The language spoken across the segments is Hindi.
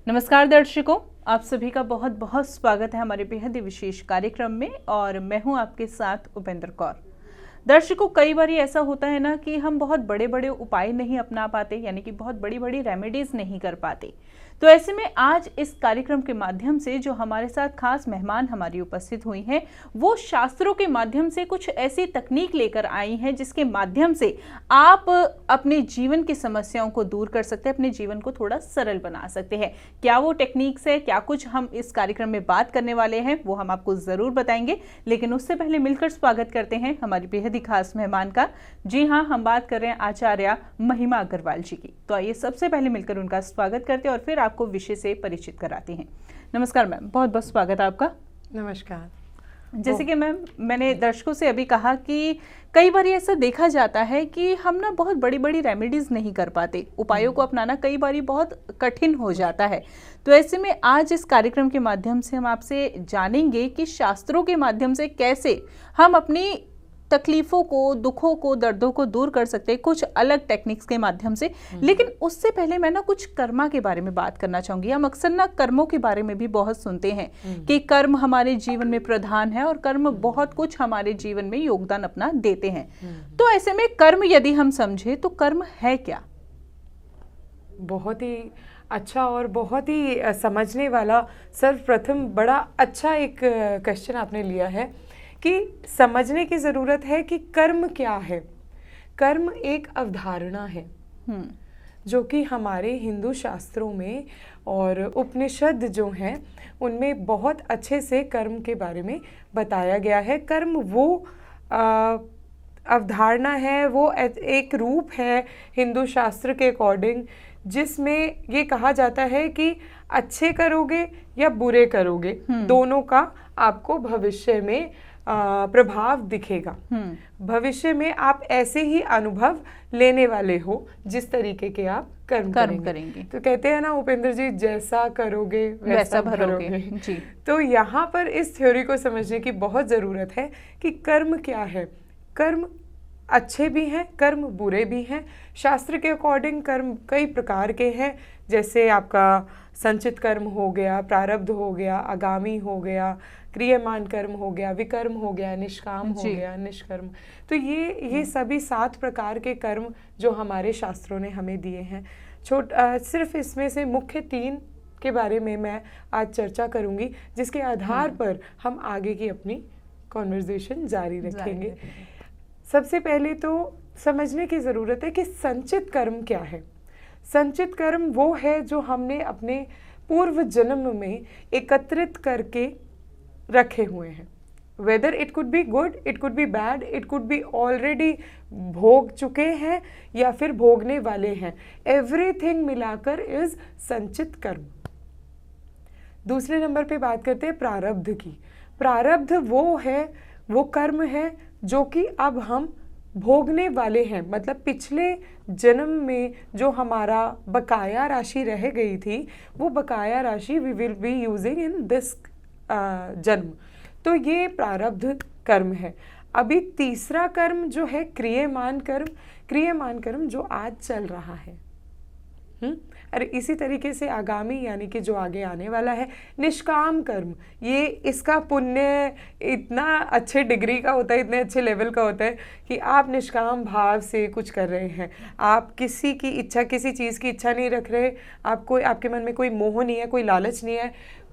नमस्कार दर्शकों, आप सभी का बहुत बहुत स्वागत है हमारे बेहद ही विशेष कार्यक्रम में और मैं हूं आपके साथ उपेंद्र कौर। दर्शकों, कई बार ऐसा होता है ना कि हम बहुत बड़े बड़े उपाय नहीं अपना पाते, यानी कि बहुत बड़ी बड़ी रेमेडीज नहीं कर पाते। तो ऐसे में आज इस कार्यक्रम के माध्यम से जो हमारे साथ खास मेहमान हमारी उपस्थित हुई हैं, वो शास्त्रों के माध्यम से कुछ ऐसी तकनीक लेकर आई हैं जिसके माध्यम से आप अपने जीवन की समस्याओं को दूर कर सकते हैं, अपने जीवन को थोड़ा सरल बना सकते हैं। क्या वो टेक्निक्स है, क्या कुछ हम इस कार्यक्रम में बात करने वाले हैं, वो हम आपको जरूर बताएंगे। लेकिन उससे पहले मिलकर स्वागत करते हैं हमारी बेहद ही खास मेहमान का। जी हाँ, हम बात कर रहे हैं आचार्य महिमा अग्रवाल जी की। तो आइए सबसे पहले मिलकर उनका स्वागत करते हैं और फिर आपको विषय से परिचित कराते हैं। नमस्कार मैम, बहुत बहुत स्वागत है आपका। नमस्कार। जैसे कि मैम, मैंने दर्शकों से अभी कहा कि कई बार ऐसा देखा जाता है कि हम ना बहुत बड़ी बड़ी रेमेडीज नहीं कर पाते, उपायों को अपनाना कई बार बहुत कठिन हो जाता है। तो ऐसे में आज इस कार्यक्रम के माध्यम से हम आपसे जानेंगे कि शास्त्रों के माध्यम से कैसे हम अपनी तकलीफों को, दुखों को, दर्दों को दूर कर सकते हैं कुछ अलग टेक्निक्स के माध्यम से। लेकिन उससे पहले मैं ना कुछ कर्मा के बारे में बात करना चाहूंगी। हम अक्सर ना कर्मों के बारे में भी बहुत सुनते हैं कि कर्म हमारे जीवन में प्रधान है और कर्म बहुत कुछ हमारे जीवन में योगदान अपना देते हैं। तो ऐसे में कर्म यदि हम समझे तो कर्म है क्या? बहुत ही अच्छा और बहुत ही समझने वाला, सर्वप्रथम बड़ा अच्छा एक क्वेश्चन आपने लिया है कि समझने की ज़रूरत है कि कर्म क्या है। कर्म एक अवधारणा है जो कि हमारे हिंदू शास्त्रों में और उपनिषद जो हैं उनमें बहुत अच्छे से कर्म के बारे में बताया गया है। कर्म वो अवधारणा है, वो एक रूप है हिंदू शास्त्र के अकॉर्डिंग, जिसमें ये कहा जाता है कि अच्छे करोगे या बुरे करोगे, दोनों का आपको भविष्य में प्रभाव दिखेगा। भविष्य में आप ऐसे ही अनुभव लेने वाले हो जिस तरीके के आप कर्म करेंगे। तो कहते हैं ना उपेंद्र जी, जैसा करोगे वैसा भरोगे जी। तो यहाँ पर इस थ्योरी को समझने की बहुत ज़रूरत है कि कर्म क्या है। कर्म अच्छे भी हैं, कर्म बुरे भी हैं। शास्त्र के अकॉर्डिंग कर्म कई प्रकार के हैं, जैसे आपका संचित कर्म हो गया, प्रारब्ध हो गया, आगामी हो गया, क्रियमान कर्म हो गया, विकर्म हो गया, निष्काम हो गया, निष्कर्म। तो ये सभी 7 प्रकार के कर्म जो हमारे शास्त्रों ने हमें दिए हैं। सिर्फ इसमें से मुख्य 3 के बारे में मैं आज चर्चा करूंगी, जिसके आधार पर हम आगे की अपनी कॉन्वर्सेशन जारी रखेंगे। सबसे पहले तो समझने की ज़रूरत है कि संचित कर्म क्या है। संचित कर्म वो है जो हमने अपने पूर्व जन्म में एकत्रित करके रखे हुए हैं। Whether it could be good, it could be bad, it could be already भोग चुके हैं या फिर भोगने वाले हैं। एवरीथिंग मिलाकर इज संचित कर्म। दूसरे नंबर पे बात करते हैं प्रारब्ध की। प्रारब्ध वो कर्म है जो कि अब हम भोगने वाले हैं, मतलब पिछले जन्म में जो हमारा बकाया राशि रह गई थी, वो बकाया राशि we will be using in this जन्म। तो ये प्रारब्ध कर्म है। अभी तीसरा कर्म जो है क्रियमान कर्म। क्रियमान कर्म जो आज चल रहा है। अरे इसी तरीके से आगामी यानी कि जो आगे आने वाला है। निष्काम कर्म, ये इसका पुण्य इतना अच्छे डिग्री का होता है, इतने अच्छे लेवल का होता है कि आप निष्काम भाव से कुछ कर रहे हैं। आप किसी की इच्छा, किसी चीज़ की इच्छा नहीं रख रहे, आपके मन में कोई मोह नहीं है, कोई लालच नहीं है,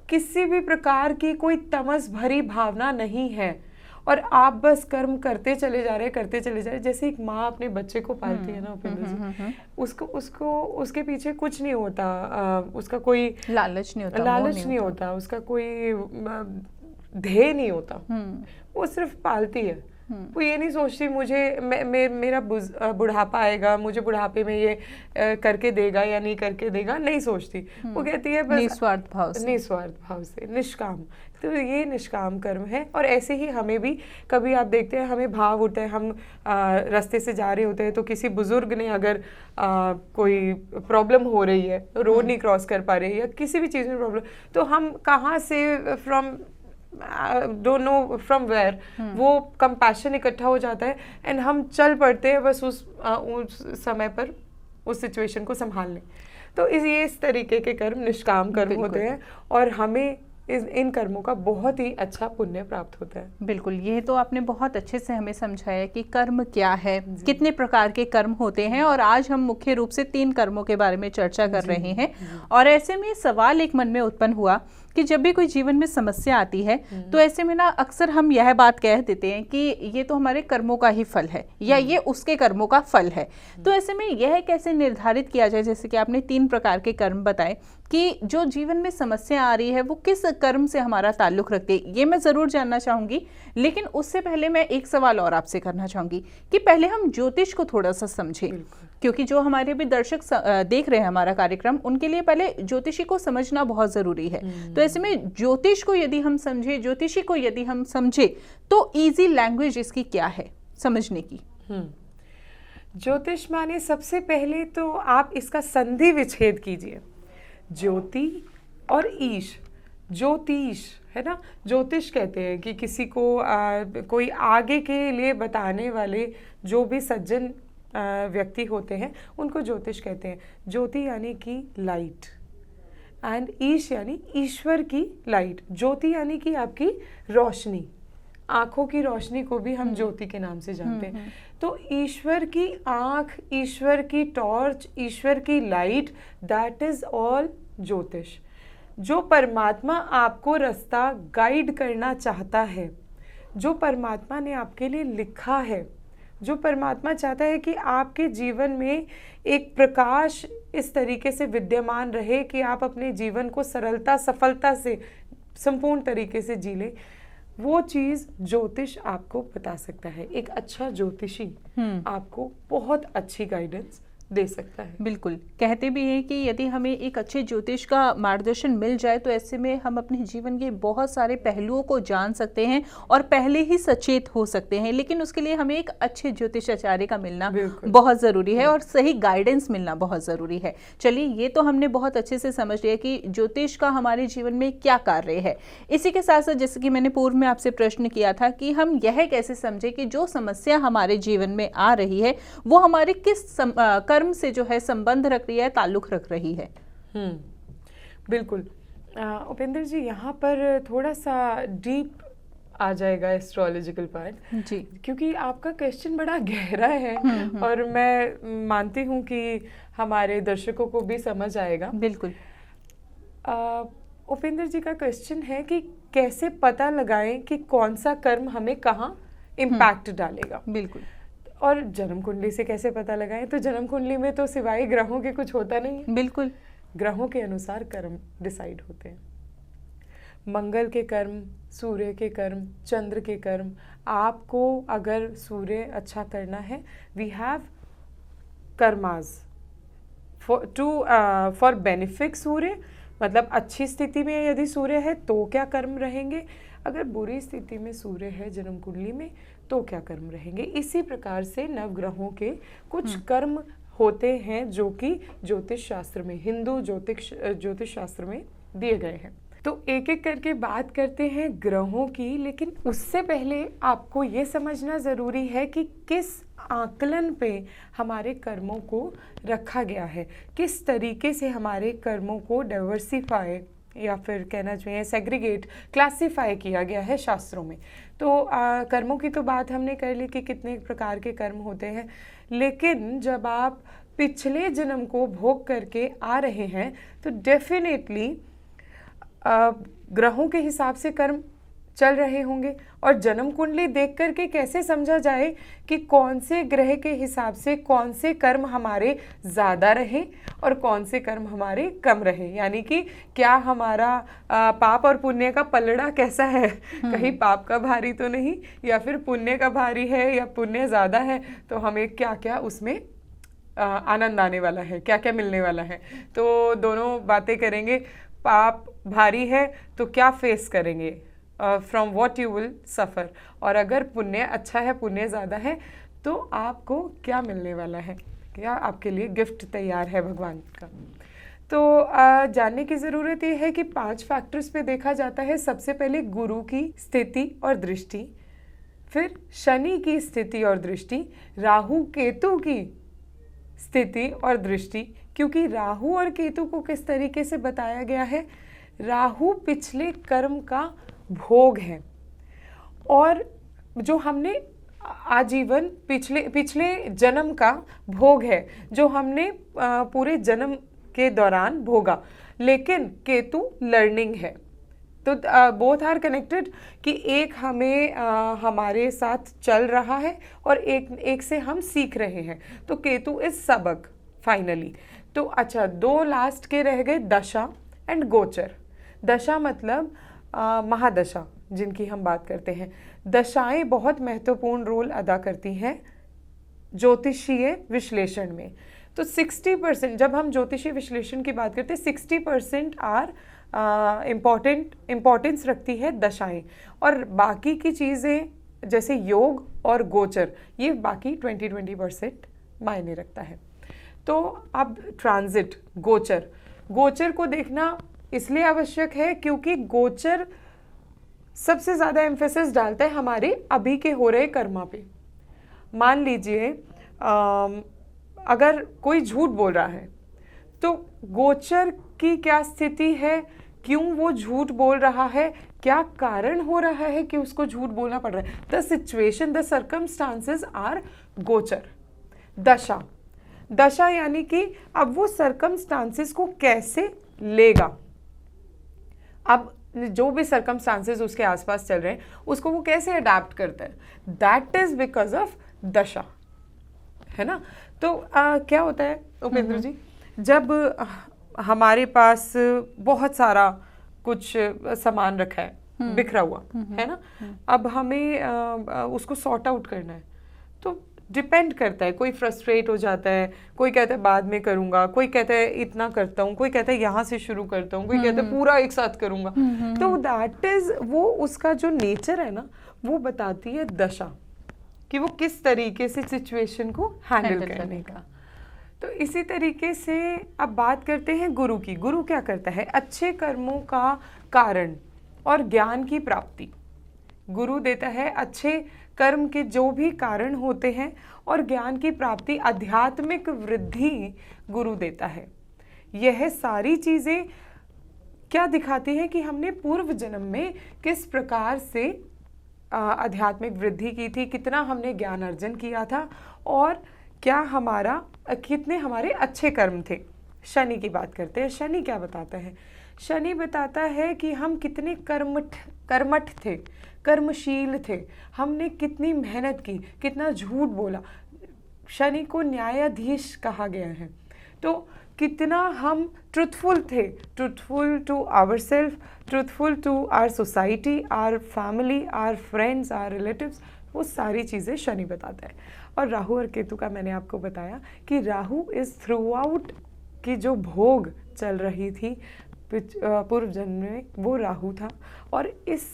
किसी भी प्रकार की कोई तमस भरी भावना नहीं है, और आप बस कर्म करते चले जा रहे। जैसे एक माँ अपने बच्चे को पालती है ना उपेंद्र जी, उसको उसके पीछे कुछ नहीं होता, उसका कोई लालच नहीं होता, उसका कोई ध्येय नहीं होता, वो सिर्फ पालती है। वो ये नहीं सोचती मेरा बुढ़ापा आएगा, मुझे बुढ़ापे में ये करके देगा या नहीं करके देगा, नहीं सोचती। वो कहती है बस निस्वार्थ भाव से निष्काम। तो ये निष्काम कर्म है। और ऐसे ही हमें भी कभी आप देखते हैं हमें भाव उठे, हम रास्ते से जा रहे होते हैं तो किसी बुजुर्ग ने अगर कोई प्रॉब्लम हो रही है, रोड नहीं क्रॉस कर पा रहे या किसी भी चीज़ में प्रॉब्लम, तो हम कहाँ से from don't know from where वो कंपैशन इकट्ठा हो जाता है एंड हम चल पड़ते हैं बस उस समय पर उस सिचुएशन को संभालने। तो इस तरीके के कर्म निष्काम कर्म होते हैं और हमें इन कर्मों का बहुत ही अच्छा पुण्य प्राप्त होता है। बिल्कुल, ये तो आपने बहुत अच्छे से हमें समझाया कि कर्म क्या है, कितने प्रकार के कर्म होते हैं, और आज हम मुख्य रूप से 3 कर्मों के बारे में चर्चा कर रहे हैं। और ऐसे में सवाल एक मन में उत्पन्न हुआ कि जब भी कोई जीवन में समस्या आती है तो ऐसे में ना अक्सर हम यह बात कह देते हैं कि ये तो हमारे कर्मों का ही फल है या ये उसके कर्मों का फल है। तो ऐसे में यह कैसे निर्धारित किया जाए, जैसे कि आपने 3 प्रकार के कर्म बताए, कि जो जीवन में समस्या आ रही है वो किस कर्म से हमारा ताल्लुक रखती है, ये मैं ज़रूर जानना चाहूँगी। लेकिन उससे पहले मैं एक सवाल और आपसे करना चाहूँगी कि पहले हम ज्योतिष को थोड़ा सा समझें, क्योंकि जो हमारे भी दर्शक देख रहे हैं हमारा कार्यक्रम, उनके लिए पहले ज्योतिषी को समझना बहुत ज़रूरी है। तो ऐसे में ज्योतिष को यदि हम समझे, ज्योतिषी को यदि हम समझे, तो ईजी लैंग्वेज इसकी क्या है समझने की? ज्योतिष माने सबसे पहले तो आप इसका संधि विच्छेद कीजिए, ज्योति और ईश। ज्योतिष है ना, ज्योतिष कहते हैं कि किसी को कोई आगे के लिए बताने वाले जो भी सज्जन व्यक्ति होते हैं उनको ज्योतिष कहते हैं। ज्योति यानी कि लाइट एंड ईश यानी ईश्वर की लाइट। ज्योति यानी कि आपकी रोशनी, आंखों की रोशनी को भी हम ज्योति के नाम से जानते हैं। तो ईश्वर की आंख, ईश्वर की टॉर्च, ईश्वर की लाइट, दैट इज ऑल ज्योतिष। जो परमात्मा आपको रास्ता गाइड करना चाहता है, जो परमात्मा ने आपके लिए लिखा है, जो परमात्मा चाहता है कि आपके जीवन में एक प्रकाश इस तरीके से विद्यमान रहे कि आप अपने जीवन को सरलता, सफलता से, संपूर्ण तरीके से जी लें, वो चीज़ ज्योतिष आपको बता सकता है। एक अच्छा ज्योतिषी आपको बहुत अच्छी गाइडेंस दे सकता है। बिल्कुल, कहते भी हैं कि यदि हमें एक अच्छे ज्योतिष का मार्गदर्शन मिल जाए तो ऐसे में हम अपने जीवन के बहुत सारे पहलुओं को जान सकते हैं और पहले ही सचेत हो सकते हैं। लेकिन उसके लिए हमें एक अच्छे ज्योतिष आचार्य का मिलना बहुत ज़रूरी है और सही गाइडेंस मिलना बहुत ज़रूरी है। चलिए, ये तो हमने बहुत अच्छे से समझ लिया कि ज्योतिष का हमारे जीवन में क्या कार्य है। इसी के साथ साथ, जैसे कि मैंने पूर्व में आपसे प्रश्न किया था कि हम यह कैसे समझे कि जो समस्या हमारे जीवन में आ रही है वो हमारे किस कर्म से जो है संबंध रख रही है, ताल्लुक रख रही है। बिल्कुल उपेंद्र जी, यहाँ पर थोड़ा सा डीप आ जाएगा एस्ट्रोलॉजिकल पार्ट जी, क्योंकि आपका क्वेश्चन बड़ा गहरा है और मैं मानती हूँ कि हमारे दर्शकों को भी समझ आएगा। बिल्कुल। उपेंद्र जी का क्वेश्चन है कि कैसे पता लगाएं कि कौन सा कर्म हमें कहाँ इम्पैक्ट डालेगा। बिल्कुल। और जन्म कुंडली से कैसे पता लगाएं? तो जन्म कुंडली में तो सिवाय ग्रहों के कुछ होता नहीं है। बिल्कुल। ग्रहों के अनुसार कर्म डिसाइड होते हैं। मंगल के कर्म, सूर्य के कर्म, चंद्र के कर्म। आपको अगर सूर्य अच्छा करना है, we have karmas for benefit Surya, मतलब अच्छी स्थिति में यदि सूर्य है तो क्या कर्म रहेंगे, अगर बुरी स्थिति में सूर्य है जन्म कुंडली में तो क्या कर्म रहेंगे। इसी प्रकार से नवग्रहों के कुछ कर्म होते हैं जो कि ज्योतिष शास्त्र में, हिंदू ज्योतिष शास्त्र में दिए गए हैं। तो एक एक करके बात करते हैं ग्रहों की, लेकिन उससे पहले आपको ये समझना ज़रूरी है कि किस आकलन पे हमारे कर्मों को रखा गया है, किस तरीके से हमारे कर्मों को डाइवर्सिफाई या फिर कहना चाहिए सेग्रीगेट, क्लासिफाई किया गया है शास्त्रों में। तो कर्मों की तो बात हमने कर ली कि कितने प्रकार के कर्म होते हैं, लेकिन जब आप पिछले जन्म को भोग करके आ रहे हैं तो डेफिनेटली ग्रहों के हिसाब से कर्म चल रहे होंगे। और जन्म कुंडली देख करके कैसे समझा जाए कि कौन से ग्रह के हिसाब से कौन से कर्म हमारे ज़्यादा रहे और कौन से कर्म हमारे कम रहे, यानी कि क्या हमारा पाप और पुण्य का पलड़ा कैसा है, कहीं पाप का भारी तो नहीं या फिर पुण्य का भारी है या पुण्य ज़्यादा है, तो हमें क्या क्या उसमें आनंद आने वाला है, क्या क्या मिलने वाला है। तो दोनों बातें करेंगे। पाप भारी है तो क्या फेस करेंगे, from what you will suffer, और अगर पुण्य अच्छा है, पुण्य ज़्यादा है, तो आपको क्या मिलने वाला है, क्या आपके लिए गिफ्ट तैयार है भगवान का। तो जानने की ज़रूरत ये है कि 5 फैक्टर्स पे देखा जाता है। सबसे पहले गुरु की स्थिति और दृष्टि, फिर शनि की स्थिति और दृष्टि, राहु केतु की स्थिति और दृष्टि। क्योंकि राहु और केतु को किस तरीके से बताया गया है, राहु पिछले कर्म का भोग है और जो हमने आजीवन पिछले जन्म का भोग है जो हमने पूरे जन्म के दौरान भोगा। लेकिन केतु लर्निंग है, तो बोथ आर कनेक्टेड कि एक हमें हमारे साथ चल रहा है और एक से हम सीख रहे हैं। तो केतु इस सबक फाइनली। तो अच्छा, 2 लास्ट के रह गए, दशा एंड गोचर। दशा मतलब महादशा जिनकी हम बात करते हैं। दशाएं बहुत महत्वपूर्ण रोल अदा करती हैं ज्योतिषीय विश्लेषण में। तो 60% जब हम ज्योतिषीय विश्लेषण की बात करते हैं, 60% आर इम्पोर्टेंस रखती है दशाएं, और बाकी की चीज़ें जैसे योग और गोचर ये बाकी 20% मायने रखता है। तो अब ट्रांजिट, गोचर को देखना इसलिए आवश्यक है क्योंकि गोचर सबसे ज़्यादा एम्फेसिस डालता है हमारे अभी के हो रहे कर्मा पे। मान लीजिए अगर कोई झूठ बोल रहा है तो गोचर की क्या स्थिति है, क्यों वो झूठ बोल रहा है, क्या कारण हो रहा है कि उसको झूठ बोलना पड़ रहा है। The situation, the circumstances are गोचर। दशा यानी कि अब वो सर्कमस्टांसेस को कैसे लेगा, अब जो भी सर्कमस्टांसेस उसके आसपास चल रहे हैं उसको वो कैसे अडेप्ट करता है, दैट इज बिकॉज ऑफ दशा, है ना। तो क्या होता है उपेंद्र जी, जब हमारे पास बहुत सारा कुछ सामान रखा है बिखरा हुआ, है ना, अब हमें उसको सॉर्ट आउट करना है, तो डिपेंड करता है, कोई फ्रस्ट्रेट हो जाता है, कोई कहता है बाद में करूंगा, कोई कहता है इतना करता हूँ, कोई कहता है यहाँ से शुरू करता हूँ, कोई कहता है पूरा एक साथ करूंगा। तो दैट इज वो उसका जो नेचर है ना, वो बताती है दशा कि वो किस तरीके से सिचुएशन को हैंडल करने का। तो इसी तरीके से अब बात करते हैं गुरु की। गुरु क्या करता है, अच्छे कर्मों का कारण और ज्ञान की प्राप्ति। गुरु देता है अच्छे कर्म के जो भी कारण होते हैं और ज्ञान की प्राप्ति, आध्यात्मिक वृद्धि गुरु देता है। यह सारी चीज़ें क्या दिखाती है कि हमने पूर्व जन्म में किस प्रकार से आध्यात्मिक वृद्धि की थी, कितना हमने ज्ञान अर्जन किया था और क्या कितने हमारे अच्छे कर्म थे। शनि की बात करते हैं। शनि क्या बताता है, शनि बताता है कि हम कितने कर्मठ थे, कर्मशील थे, हमने कितनी मेहनत की, कितना झूठ बोला। शनि को न्यायाधीश कहा गया है, तो कितना हम ट्रुथफुल थे, truthful to our self, truthful to our society, our family, our friends, our relatives, वो सारी चीज़ें शनि बताता है। और राहु और केतु का मैंने आपको बताया कि राहु इज़ थ्रू आउट की जो भोग चल रही थी पूर्व जन्म में, वो राहु था, और इस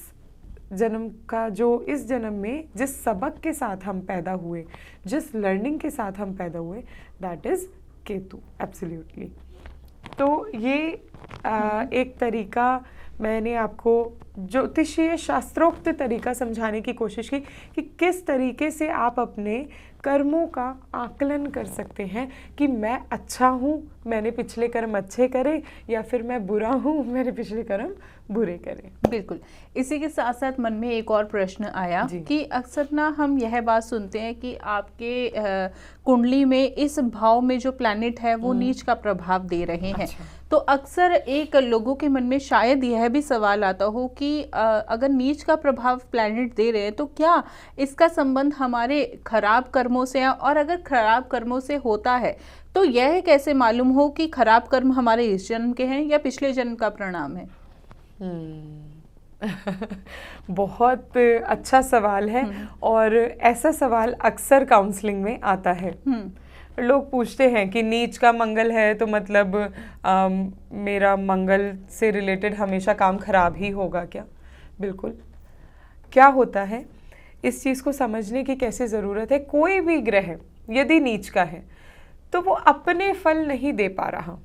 जन्म में जिस सबक के साथ हम पैदा हुए, जिस लर्निंग के साथ हम पैदा हुए, दैट इज़ केतु। एब्सोल्युटली। तो ये एक तरीका मैंने आपको ज्योतिषीय शास्त्रोक्त तरीका समझाने की कोशिश की कि किस तरीके से आप अपने कर्मों का आकलन कर सकते हैं कि मैं अच्छा हूँ, मैंने पिछले कर्म अच्छे करे, या फिर मैं बुरा हूँ, मैंने पिछले कर्म बुरे करे। बिल्कुल। इसी के साथ साथ मन में एक और प्रश्न आया कि अक्सर ना हम यह बात सुनते हैं कि आपके कुंडली में इस भाव में जो प्लैनेट है वो नीच का प्रभाव दे रहे हैं। अच्छा। तो अक्सर एक लोगों के मन में शायद यह भी सवाल आता हो कि अगर नीच का प्रभाव प्लैनेट दे रहे हैं तो क्या इसका संबंध हमारे खराब कर्मों से है, और अगर खराब कर्मों से होता है तो यह कैसे मालूम हो कि खराब कर्म हमारे इस जन्म के हैं या पिछले जन्म का परिणाम है? बहुत अच्छा सवाल है, और ऐसा सवाल अक्सर काउंसलिंग में आता है। लोग पूछते हैं कि नीच का मंगल है तो मतलब मेरा मंगल से रिलेटेड हमेशा काम खराब ही होगा क्या? बिल्कुल। क्या होता है, इस चीज़ को समझने की कैसे ज़रूरत है। कोई भी ग्रह यदि नीच का है तो वो अपने फल नहीं दे पा रहा,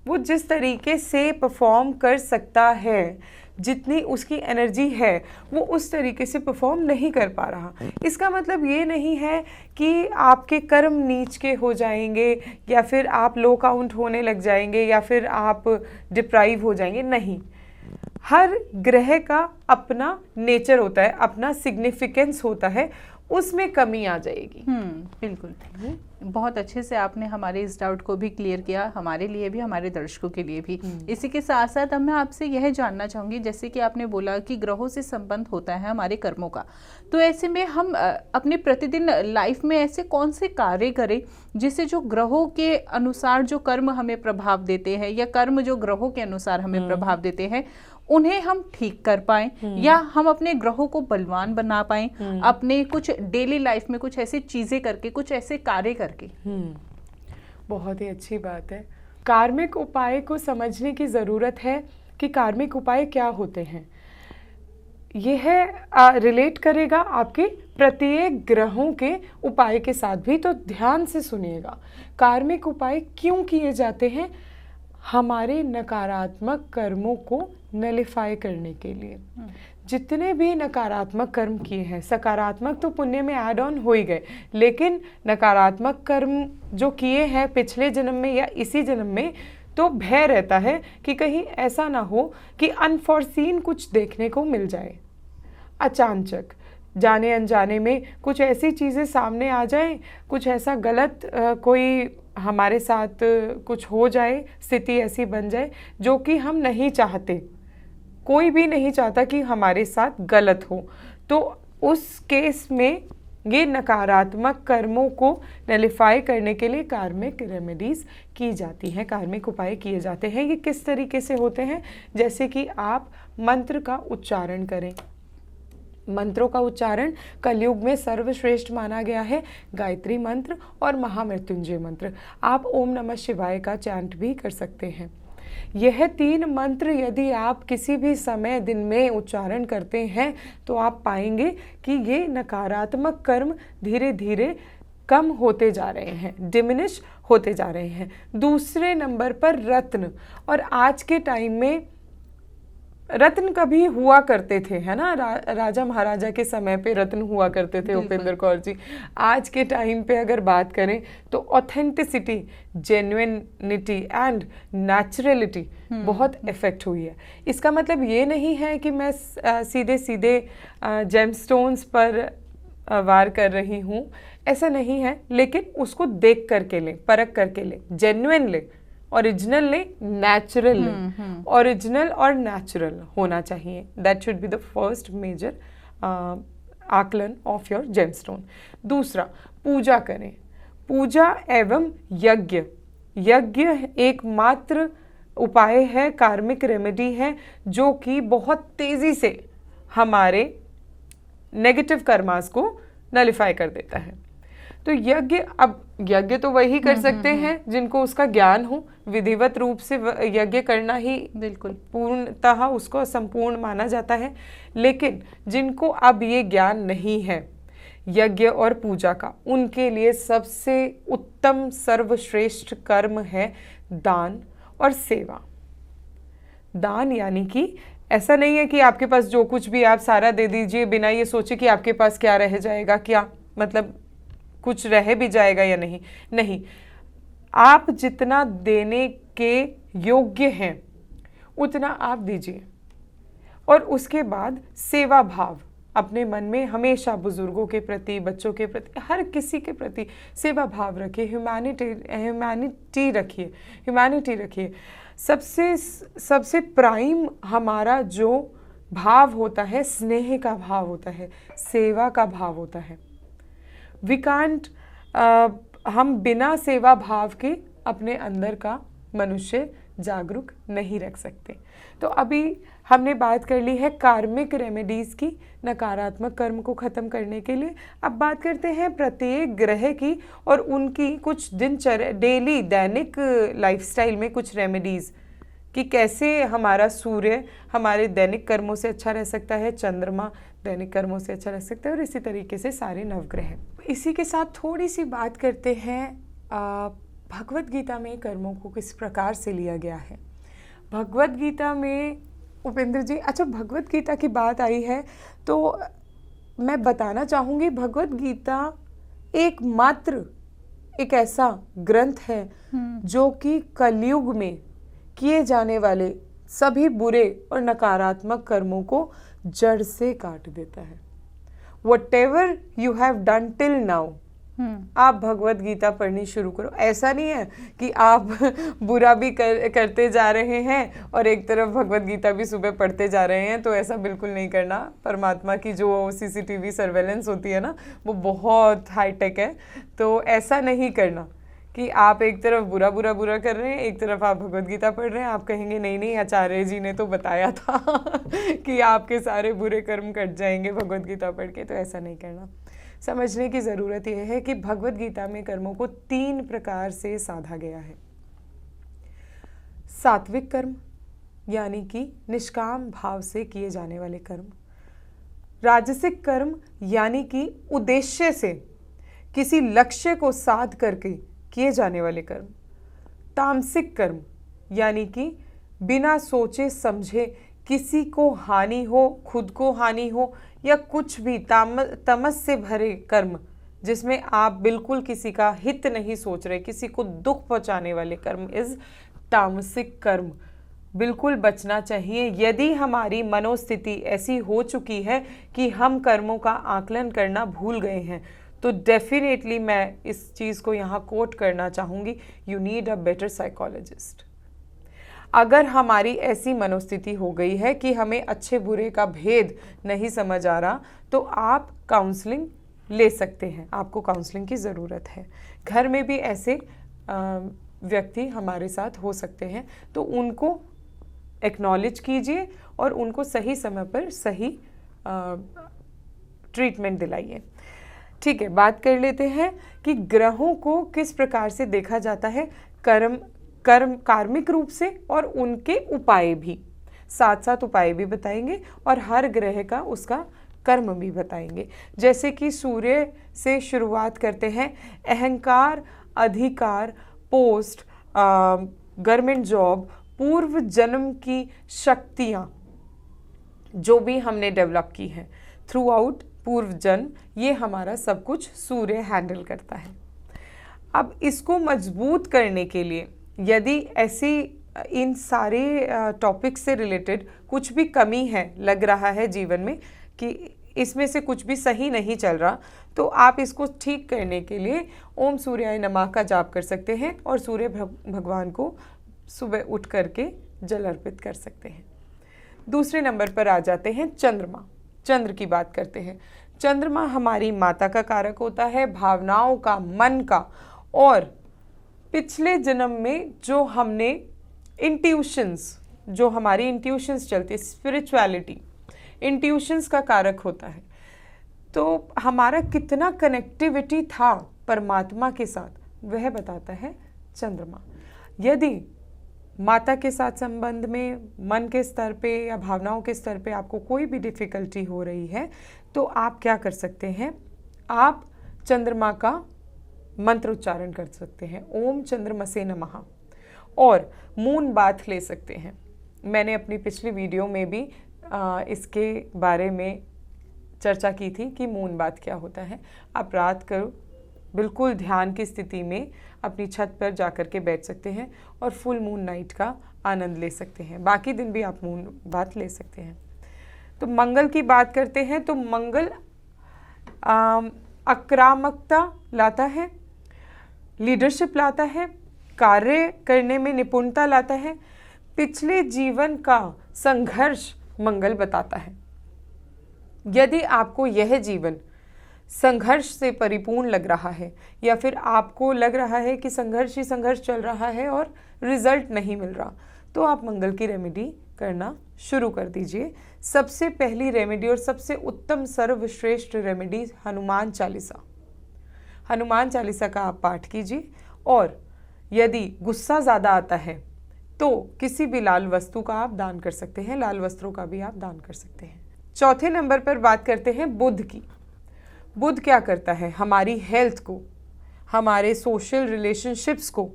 वो जिस तरीके से परफॉर्म कर सकता है, जितनी उसकी एनर्जी है, वो उस तरीके से परफॉर्म नहीं कर पा रहा। इसका मतलब ये नहीं है कि आपके कर्म नीच के हो जाएंगे या फिर आप लो काउंट होने लग जाएंगे या फिर आप डिप्राइव हो जाएंगे, नहीं। हर ग्रह का अपना नेचर होता है, अपना सिग्निफिकेंस होता है, उसमें कमी आ जाएगी। बिल्कुल। बहुत अच्छे से आपने हमारे इस डाउट को भी क्लियर किया, हमारे लिए भी, हमारे दर्शकों के लिए भी। इसी के साथ साथ अब मैं आपसे यह जानना चाहूँगी, जैसे कि आपने बोला कि ग्रहों से संबंध होता है हमारे कर्मों का, तो ऐसे में हम अपने प्रतिदिन लाइफ में ऐसे कौन से कार्य करें जिससे जो ग्रहों के अनुसार जो कर्म हमें प्रभाव देते हैं या कर्म जो ग्रहों के अनुसार हमें प्रभाव देते हैं उन्हें हम ठीक कर पाएं, या हम अपने ग्रहों को बलवान बना पाएं अपने कुछ डेली लाइफ में कुछ ऐसी चीजें करके, कुछ ऐसे कार्य करके। बहुत ही अच्छी बात है। कार्मिक उपाय को समझने की ज़रूरत है कि कार्मिक उपाय क्या होते हैं। यह रिलेट करेगा आपके प्रत्येक ग्रहों के उपाय के साथ भी, तो ध्यान से सुनिएगा। कार्मिक उपाय क्यों किए जाते हैं? हमारे नकारात्मक कर्मों को नलिफाई करने के लिए। जितने भी नकारात्मक कर्म किए हैं, सकारात्मक तो पुण्य में ऐड ऑन हो ही गए, लेकिन नकारात्मक कर्म जो किए हैं पिछले जन्म में या इसी जन्म में, तो भय रहता है कि कहीं ऐसा ना हो कि अनफॉरसीन कुछ देखने को मिल जाए, अचानक जाने अनजाने में कुछ ऐसी चीज़ें सामने आ जाए, कुछ ऐसा गलत कोई हमारे साथ कुछ हो जाए, स्थिति ऐसी बन जाए जो कि हम नहीं चाहते। कोई भी नहीं चाहता कि हमारे साथ गलत हो, तो उस केस में ये नकारात्मक कर्मों को नलिफाई करने के लिए कार्मिक रेमेडीज़ की जाती हैं, कार्मिक उपाय किए जाते हैं। ये किस तरीके से होते हैं? जैसे कि आप मंत्र का उच्चारण करें। मंत्रों का उच्चारण कलयुग में सर्वश्रेष्ठ माना गया है, गायत्री मंत्र और महामृत्युंजय मंत्र। आप ओम नमः शिवाय का चैंट भी कर सकते हैं। यह 3 मंत्र यदि आप किसी भी समय दिन में उच्चारण करते हैं तो आप पाएंगे कि ये नकारात्मक कर्म धीरे धीरे कम होते जा रहे हैं, डिमिनिश होते जा रहे हैं। दूसरे नंबर पर रत्न, और आज के टाइम में रत्न कभी हुआ करते थे, है ना, राजा महाराजा के समय पे रत्न हुआ करते थे उपेंद्र कौर जी। आज के टाइम पे अगर बात करें तो ऑथेंटिसिटी, जेन्युइनिटी एंड नेचुरलिटी बहुत इफेक्ट हुई है। इसका मतलब ये नहीं है कि मैं सीधे सीधे जेमस्टोन्स पर वार कर रही हूँ, ऐसा नहीं है, लेकिन उसको देख करके लें, परख करके लें, जेन्युइन लें, ओरिजिनल ले, नेचुरल ले। ओरिजिनल और नेचुरल होना चाहिए। That should be the first major आकलन ऑफ योर जेमस्टोन। दूसरा, पूजा करें। पूजा एवं यज्ञ। यज्ञ एकमात्र उपाय है, कार्मिक रेमेडी है, जो कि बहुत तेजी से हमारे नेगेटिव कर्मास को नलिफाई कर देता है। तो यज्ञ, अब यज्ञ तो वही कर सकते हैं जिनको उसका ज्ञान हो। विधिवत रूप से यज्ञ करना ही बिल्कुल पूर्णतः उसको संपूर्ण माना जाता है। लेकिन जिनको अब ये ज्ञान नहीं है यज्ञ और पूजा का, उनके लिए सबसे उत्तम सर्वश्रेष्ठ कर्म है दान और सेवा। दान यानी कि ऐसा नहीं है कि आपके पास जो कुछ भी आप सारा दे दीजिए बिना ये सोचे कि आपके पास क्या रह जाएगा, क्या मतलब कुछ रह भी जाएगा या नहीं। नहीं, आप जितना देने के योग्य हैं उतना आप दीजिए। और उसके बाद सेवा भाव अपने मन में हमेशा बुजुर्गों के प्रति, बच्चों के प्रति, हर किसी के प्रति सेवा भाव रखिए, ह्यूमैनिटी रखिए। सबसे प्राइम हमारा जो भाव होता है, स्नेह का भाव होता है, सेवा का भाव होता है। वी कांट, हम बिना सेवा भाव के अपने अंदर का मनुष्य जागरूक नहीं रख सकते। तो अभी हमने बात कर ली है कार्मिक रेमेडीज़ की, नकारात्मक कर्म को ख़त्म करने के लिए। अब बात करते हैं प्रत्येक ग्रह की और उनकी कुछ दिनचर्या, डेली दैनिक लाइफस्टाइल में कुछ रेमेडीज़ कि कैसे हमारा सूर्य हमारे दैनिक कर्मों से अच्छा रह सकता है, चंद्रमा दैनिक कर्मों से अच्छा रह सकता है, और इसी तरीके से सारे नवग्रह। इसी के साथ थोड़ी सी बात करते हैं भगवत गीता में कर्मों को किस प्रकार से लिया गया है? भगवत गीता में उपेंद्र जी, अच्छा भगवत गीता की बात आई है तो मैं बताना चाहूँगी, भगवत गीता एकमात्र एक ऐसा ग्रंथ है जो कि कलयुग में किए जाने वाले सभी बुरे और नकारात्मक कर्मों को जड़ से काट देता है। Whatever you have done till now, आप भगवत गीता पढ़नी शुरू करो। ऐसा नहीं है कि आप बुरा भी करते जा रहे हैं और एक तरफ भगवत गीता भी सुबह पढ़ते जा रहे हैं, तो ऐसा बिल्कुल नहीं करना। परमात्मा की जो CCTV सर्वेलेंस होती है ना, वो बहुत हाई टेक है, तो ऐसा नहीं करना कि आप एक तरफ बुरा कर रहे हैं, एक तरफ आप भगवत गीता पढ़ रहे हैं। आप कहेंगे नहीं आचार्य जी ने तो बताया था कि आपके सारे बुरे कर्म कट जाएंगे भगवत गीता पढ़ के, तो ऐसा नहीं करना। समझने की ज़रूरत यह है कि भगवत गीता में कर्मों को 3 प्रकार से साधा गया है। सात्विक कर्म यानी कि निष्काम भाव से किए जाने वाले कर्म, राजसिक कर्म यानी कि उद्देश्य से किसी लक्ष्य को साध करके किए जाने वाले कर्म, तामसिक कर्म यानी कि बिना सोचे समझे किसी को हानि हो, खुद को हानि हो या कुछ भी तमस से भरे कर्म जिसमें आप बिल्कुल किसी का हित नहीं सोच रहे, किसी को दुख पहुंचाने वाले कर्म इज तामसिक कर्म। बिल्कुल बचना चाहिए। यदि हमारी मनोस्थिति ऐसी हो चुकी है कि हम कर्मों का आकलन करना भूल गए हैं, तो डेफिनेटली मैं इस चीज़ को यहाँ कोट करना चाहूँगी, you need a better psychologist. अगर हमारी ऐसी मनोस्थिति हो गई है कि हमें अच्छे बुरे का भेद नहीं समझ आ रहा, तो आप काउंसलिंग ले सकते हैं। आपको काउंसलिंग की ज़रूरत है। घर में भी ऐसे व्यक्ति हमारे साथ हो सकते हैं, तो उनको एक्नॉलेज कीजिए और उनको सही समय पर सही ट्रीटमेंट दिलाइए। ठीक है, बात कर लेते हैं कि ग्रहों को किस प्रकार से देखा जाता है। कार्मिक रूप से और उनके उपाय भी, साथ साथ उपाय भी बताएंगे और हर ग्रह का उसका कर्म भी बताएंगे। जैसे कि सूर्य से शुरुआत करते हैं। अहंकार, अधिकार, पोस्ट, गवर्नमेंट जॉब, पूर्व जन्म की शक्तियाँ जो भी हमने डेवलप की हैं थ्रू आउट पूर्व जन्म, ये हमारा सब कुछ सूर्य हैंडल करता है। अब इसको मजबूत करने के लिए यदि ऐसी इन सारे टॉपिक से रिलेटेड कुछ भी कमी है, लग रहा है जीवन में कि इसमें से कुछ भी सही नहीं चल रहा, तो आप इसको ठीक करने के लिए ओम सूर्याय नमः का जाप कर सकते हैं और सूर्य भगवान को सुबह उठ करके जल अर्पित कर सकते हैं। दूसरे नंबर पर आ जाते हैं चंद्रमा। चंद्र की बात करते हैं। चंद्रमा हमारी माता का कारक होता है, भावनाओं का, मन का, और पिछले जन्म में जो हमने इंट्यूशंस, जो हमारी इंट्यूशंस चलती है, स्पिरिचुअलिटी, इंट्यूशंस का कारक होता है। तो हमारा कितना कनेक्टिविटी था परमात्मा के साथ, वह बताता है चंद्रमा। यदि माता के साथ संबंध में मन के स्तर पे या भावनाओं के स्तर पे आपको कोई भी डिफ़िकल्टी हो रही है, तो आप क्या कर सकते हैं, आप चंद्रमा का मंत्र उच्चारण कर सकते हैं, ओम चंद्रमसे नमः, और मून बाथ ले सकते हैं। मैंने अपनी पिछली वीडियो में भी इसके बारे में चर्चा की थी कि मून बाथ क्या होता है। आप रात को बिल्कुल ध्यान की स्थिति में अपनी छत पर जाकर के बैठ सकते हैं और फुल मून नाइट का आनंद ले सकते हैं। बाकी दिन भी आप मून बाथ ले सकते हैं। तो मंगल की बात करते हैं तो मंगल आक्रामकता लाता है, लीडरशिप लाता है, कार्य करने में निपुणता लाता है, पिछले जीवन का संघर्ष मंगल बताता है। यदि आपको यह जीवन संघर्ष से परिपूर्ण लग रहा है या फिर आपको लग रहा है कि संघर्ष ही संघर्ष चल रहा है और रिजल्ट नहीं मिल रहा, तो आप मंगल की रेमेडी करना शुरू कर दीजिए। सबसे पहली रेमेडी और सबसे उत्तम सर्वश्रेष्ठ रेमेडी हनुमान चालीसा। हनुमान चालीसा का आप पाठ कीजिए, और यदि गुस्सा ज़्यादा आता है तो किसी भी लाल वस्तु का आप दान कर सकते हैं, लाल वस्त्रों का भी आप दान कर सकते हैं। चौथे नंबर पर बात करते हैं बुध की। बुध क्या करता है, हमारी हेल्थ को, हमारे सोशल रिलेशनशिप्स को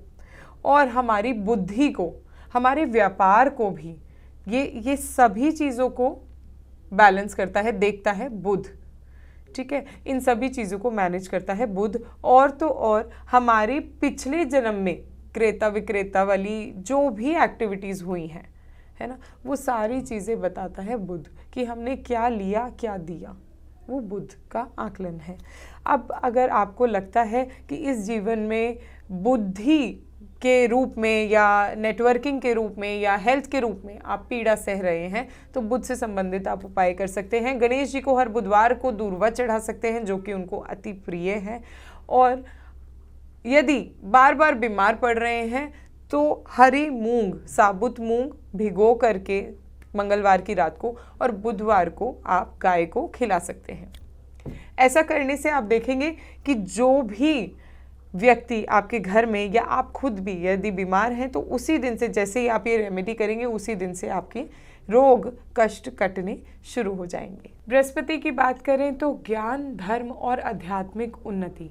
और हमारी बुद्धि को, हमारे व्यापार को भी, ये सभी चीज़ों को बैलेंस करता है, देखता है बुध। ठीक है, इन सभी चीज़ों को मैनेज करता है बुध। और तो और हमारे पिछले जन्म में क्रेता विक्रेता वाली जो भी एक्टिविटीज़ हुई हैं, है ना, वो सारी चीज़ें बताता है बुध कि हमने क्या लिया क्या दिया, वो बुध का आकलन है। अब अगर आपको लगता है कि इस जीवन में बुद्धि के रूप में या नेटवर्किंग के रूप में या हेल्थ के रूप में आप पीड़ा सह रहे हैं, तो बुध से संबंधित आप उपाय कर सकते हैं। गणेश जी को हर बुधवार को दूर्वा चढ़ा सकते हैं, जो कि उनको अति प्रिय है। और यदि बार बार बीमार पड़ रहे हैं तो हरी मूंग, साबुत मूंग भिगो करके मंगलवार की रात को और बुधवार को आप गाय को खिला सकते हैं। ऐसा करने से आप देखेंगे कि जो भी व्यक्ति आपके घर में या आप खुद भी यदि बीमार हैं, तो उसी दिन से, जैसे ही आप ये रेमेडी करेंगे, उसी दिन से आपके रोग कष्ट कटने शुरू हो जाएंगे। बृहस्पति की बात करें तो ज्ञान, धर्म और आध्यात्मिक उन्नति,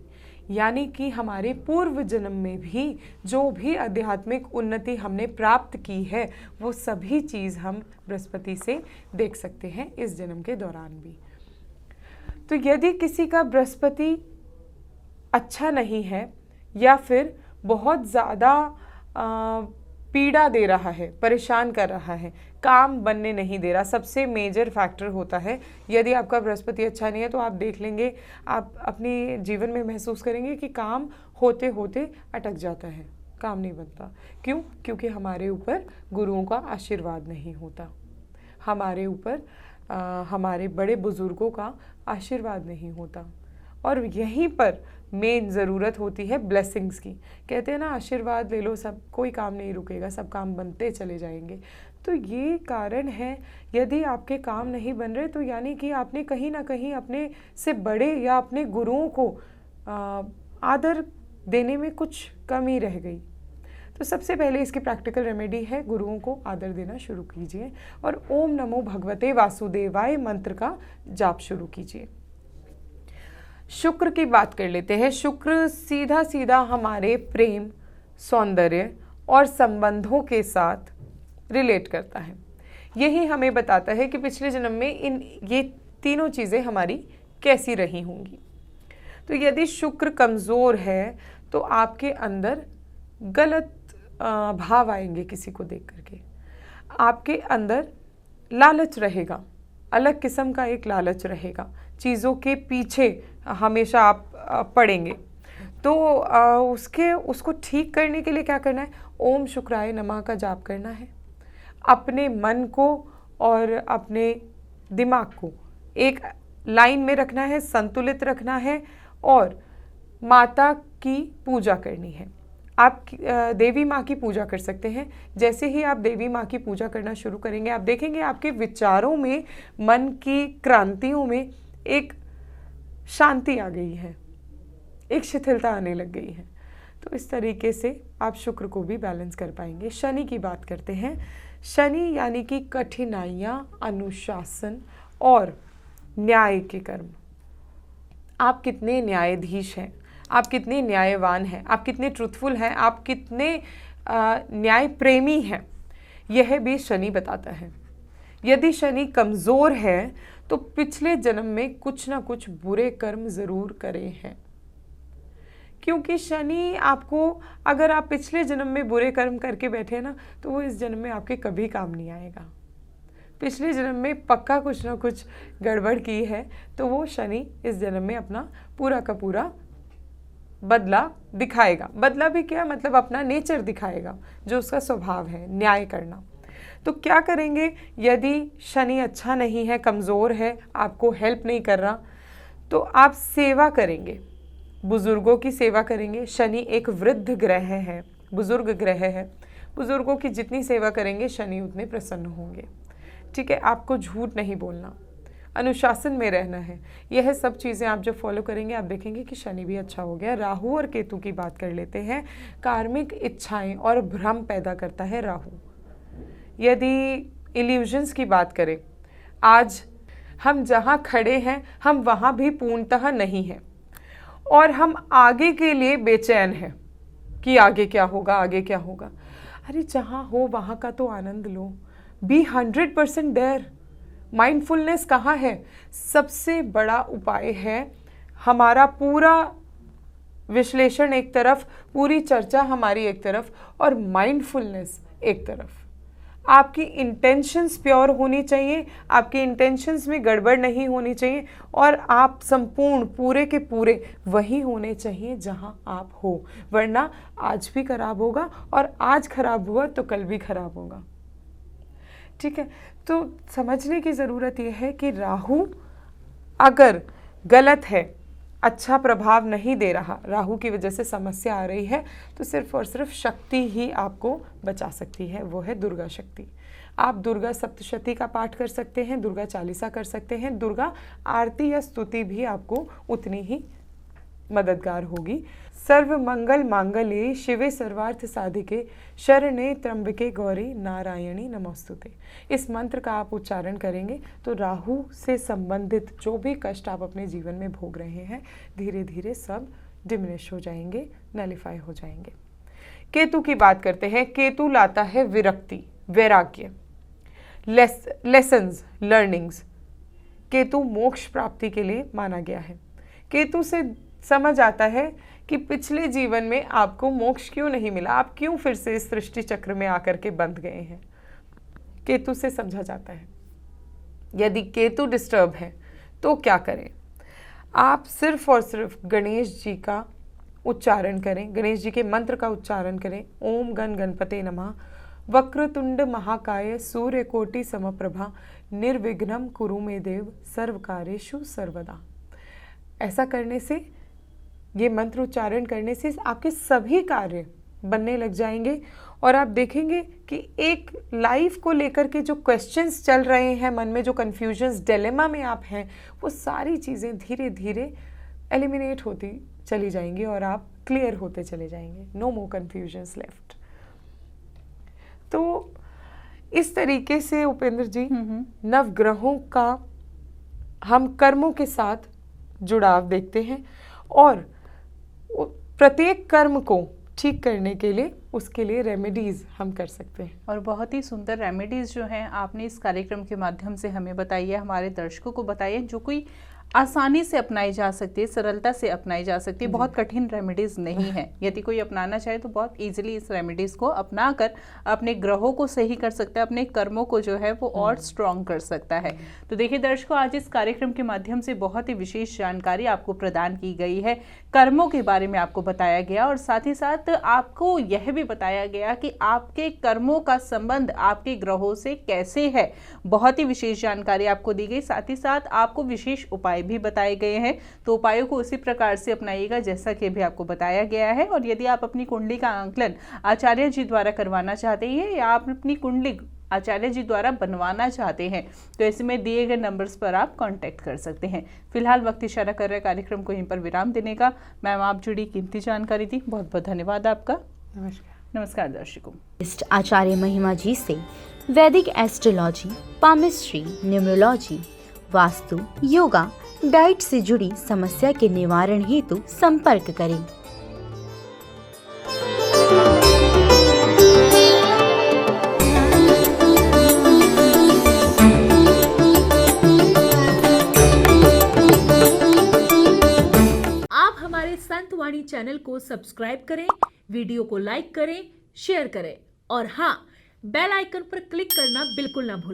यानी कि हमारे पूर्व जन्म में भी जो भी आध्यात्मिक उन्नति हमने प्राप्त की है, वो सभी चीज़ हम बृहस्पति से देख सकते हैं इस जन्म के दौरान भी। तो यदि किसी का बृहस्पति अच्छा नहीं है या फिर बहुत ज़्यादा पीड़ा दे रहा है, परेशान कर रहा है, काम बनने नहीं दे रहा, सबसे मेजर फैक्टर होता है यदि आपका बृहस्पति अच्छा नहीं है, तो आप देख लेंगे, आप अपने जीवन में महसूस करेंगे कि काम होते होते अटक जाता है, काम नहीं बनता। क्यों? क्योंकि हमारे ऊपर गुरुओं का आशीर्वाद नहीं होता, हमारे ऊपर हमारे बड़े बुजुर्गों का आशीर्वाद नहीं होता। और यहीं पर मेन ज़रूरत होती है ब्लेसिंग्स की। कहते हैं ना, आशीर्वाद ले लो, सब कोई काम नहीं रुकेगा, सब काम बनते चले जाएंगे। तो ये कारण है, यदि आपके काम नहीं बन रहे, तो यानी कि आपने कहीं ना कहीं अपने से बड़े या अपने गुरुओं को आदर देने में कुछ कमी रह गई। तो सबसे पहले इसकी प्रैक्टिकल रेमेडी है, गुरुओं को आदर देना शुरू कीजिए और ओम नमो भगवते वासुदेवाय मंत्र का जाप शुरू कीजिए। शुक्र की बात कर लेते हैं। शुक्र सीधा सीधा हमारे प्रेम, सौंदर्य और संबंधों के साथ रिलेट करता है। यही हमें बताता है कि पिछले जन्म में ये तीनों चीज़ें हमारी कैसी रही होंगी। तो यदि शुक्र कमज़ोर है तो आपके अंदर गलत भाव आएंगे, किसी को देख करके आपके अंदर लालच रहेगा, अलग किस्म का एक लालच रहेगा, चीज़ों के पीछे हमेशा आप पड़ेंगे। तो उसको ठीक करने के लिए क्या करना है? ओम शुक्राय नमः का जाप करना है। अपने मन को और अपने दिमाग को एक लाइन में रखना है, संतुलित रखना है और माता की पूजा करनी है। आप देवी माँ की पूजा कर सकते हैं। जैसे ही आप देवी माँ की पूजा करना शुरू करेंगे, आप देखेंगे आपके विचारों में, मन की क्रांतियों में एक शांति आ गई है, एक शिथिलता आने लग गई है। तो इस तरीके से आप शुक्र को भी बैलेंस कर पाएंगे। शनि की बात करते हैं। शनि यानी कि कठिनाइयाँ, अनुशासन और न्याय के कर्म। आप कितने न्यायाधीश हैं, आप कितने न्यायवान हैं, आप कितने ट्रुथफुल हैं, आप कितने न्याय प्रेमी हैं, यह भी शनि बताता है। यदि शनि कमज़ोर है तो पिछले जन्म में कुछ ना कुछ बुरे कर्म ज़रूर करे हैं। क्योंकि शनि आपको, अगर आप पिछले जन्म में बुरे कर्म करके बैठे ना, तो वो इस जन्म में आपके कभी काम नहीं आएगा। पिछले जन्म में पक्का कुछ ना कुछ गड़बड़ की है, तो वो शनि इस जन्म में अपना पूरा का पूरा बदला दिखाएगा। बदला भी क्या मतलब, अपना नेचर दिखाएगा, जो उसका स्वभाव है, न्याय करना। तो क्या करेंगे? यदि शनि अच्छा नहीं है, कमज़ोर है, आपको हेल्प नहीं कर रहा, तो आप सेवा करेंगे, बुज़ुर्गों की सेवा करेंगे। शनि एक वृद्ध ग्रह है, बुज़ुर्ग ग्रह है। बुज़ुर्गों की जितनी सेवा करेंगे, शनि उतने प्रसन्न होंगे। ठीक है, आपको झूठ नहीं बोलना, अनुशासन में रहना है। यह सब चीज़ें आप जब फॉलो करेंगे, आप देखेंगे कि शनि भी अच्छा हो गया। राहु और केतु की बात कर लेते हैं। कार्मिक इच्छाएं और भ्रम पैदा करता है राहु। यदि इल्यूजन्स की बात करें, आज हम जहाँ खड़े हैं, हम वहाँ भी पूर्णतः नहीं हैं, और हम आगे के लिए बेचैन हैं कि आगे क्या होगा, आगे क्या होगा। अरे जहाँ हो वहाँ का तो आनंद लो, बी 100% देयर। माइंडफुलनेस कहाँ है? सबसे बड़ा उपाय है हमारा पूरा विश्लेषण एक तरफ, पूरी चर्चा हमारी एक तरफ, और माइंडफुलनेस एक तरफ। आपकी इंटेंशंस प्योर होनी चाहिए, आपकी इंटेंशंस में गड़बड़ नहीं होनी चाहिए, और आप संपूर्ण पूरे के पूरे वही होने चाहिए जहां आप हो, वरना आज भी खराब होगा, और आज खराब हुआ तो कल भी खराब होगा। ठीक है, तो समझने की ज़रूरत यह है कि राहु अगर गलत है, अच्छा प्रभाव नहीं दे रहा, राहु की वजह से समस्या आ रही है, तो सिर्फ और सिर्फ शक्ति ही आपको बचा सकती है, वो है दुर्गा शक्ति। आप दुर्गा सप्तशती का पाठ कर सकते हैं, दुर्गा चालीसा कर सकते हैं, दुर्गा आरती या स्तुति भी आपको उतनी ही मददगार होगी। सर्व मंगल मांगल्ये शिवे सर्वार्थ साधिके शरणे त्र्यंबके गौरी नारायणी नमोस्तुते। इस मंत्र का आप उच्चारण करेंगे तो राहु से संबंधित जो भी कष्ट आप अपने जीवन में भोग रहे हैं, धीरे धीरे सब डिमिनिश हो जाएंगे, नलिफाई हो जाएंगे। केतु की बात करते हैं। केतु लाता है विरक्ति, वैराग्य, लेसन्स, लर्निंग्स। केतु मोक्ष प्राप्ति के लिए माना गया है। केतु से समझ आता है कि पिछले जीवन में आपको मोक्ष क्यों नहीं मिला, आप क्यों फिर से इस सृष्टि चक्र में आकर के बंध गए हैं, केतु से समझा जाता है। यदि केतु डिस्टर्ब है तो क्या करें? आप सिर्फ और सिर्फ गणेश जी का उच्चारण करें, गणेश जी के मंत्र का उच्चारण करें। ओम गण गणपते नमः, वक्रतुंड महाकाय सूर्यकोटि समप्रभा, निर्विघ्नं कुरु मे देव, सर्वकार्येषु सर्वदा। ऐसा करने से, ये मंत्र उच्चारण करने से आपके सभी कार्य बनने लग जाएंगे, और आप देखेंगे कि एक लाइफ को लेकर के जो क्वेश्चंस चल रहे हैं मन में, जो कन्फ्यूजन्स, डिलेमा में आप हैं, वो सारी चीज़ें धीरे धीरे एलिमिनेट होती चली जाएंगी और आप क्लियर होते चले जाएंगे। नो मोर कन्फ्यूजन्स लेफ्ट। तो इस तरीके से उपेंद्र जी नवग्रहों का हम कर्मों के साथ जुड़ाव देखते हैं, और प्रत्येक कर्म को ठीक करने के लिए उसके लिए रेमेडीज हम कर सकते हैं। और बहुत ही सुंदर रेमेडीज जो हैं आपने इस कार्यक्रम के माध्यम से हमें बताई है, हमारे दर्शकों को बताई है, जो कोई आसानी से अपनाई जा सकती है, सरलता से अपनाई जा सकती है। बहुत कठिन रेमेडीज नहीं है। यदि कोई अपनाना चाहे तो बहुत इजीली इस रेमेडीज को अपना कर अपने ग्रहों को सही कर सकता है, अपने कर्मों को जो है वो और स्ट्रॉन्ग कर सकता है। तो देखिए दर्शकों, आज इस कार्यक्रम के माध्यम से बहुत ही विशेष जानकारी आपको प्रदान की गई है, कर्मों के बारे में आपको बताया गया, और साथ ही साथ आपको यह भी बताया गया कि आपके कर्मों का संबंध आपके ग्रहों से कैसे है। बहुत ही विशेष जानकारी आपको दी गई, साथ ही साथ आपको विशेष उपाय भी बताए गए हैं। तो उपायों को उसी प्रकार से अपनाइएगा जैसा कि अभी आपको बताया गया है। और यदि आप अपनी कुंडली का आंकलन आचार्य जी द्वारा करवाना चाहते हैं, या आप अपनी कुंडली आचार्य जी द्वारा बनवाना चाहते हैं, तो ऐसे में दिए गए नंबर्स पर आप कांटेक्ट कर सकते हैं। फिलहाल वक्त इशारा कर रहे कार्यक्रम को यहीं पर विराम देने का। मैम, आप जुड़ी कीमती जानकारी दी, बहुत बहुत धन्यवाद आपका। नमस्कार। नमस्कार दर्शकों। आचार्य महिमा जी से वैदिक astrology, palmistry, numerology, vastu, yoga, diet से जुड़ी समस्या के निवारण हेतु संपर्क करें। आप हमारे संत वाणी चैनल को सब्सक्राइब करें, वीडियो को लाइक करें, शेयर करें, और हाँ, बेल आइकन पर क्लिक करना बिल्कुल ना भूलें।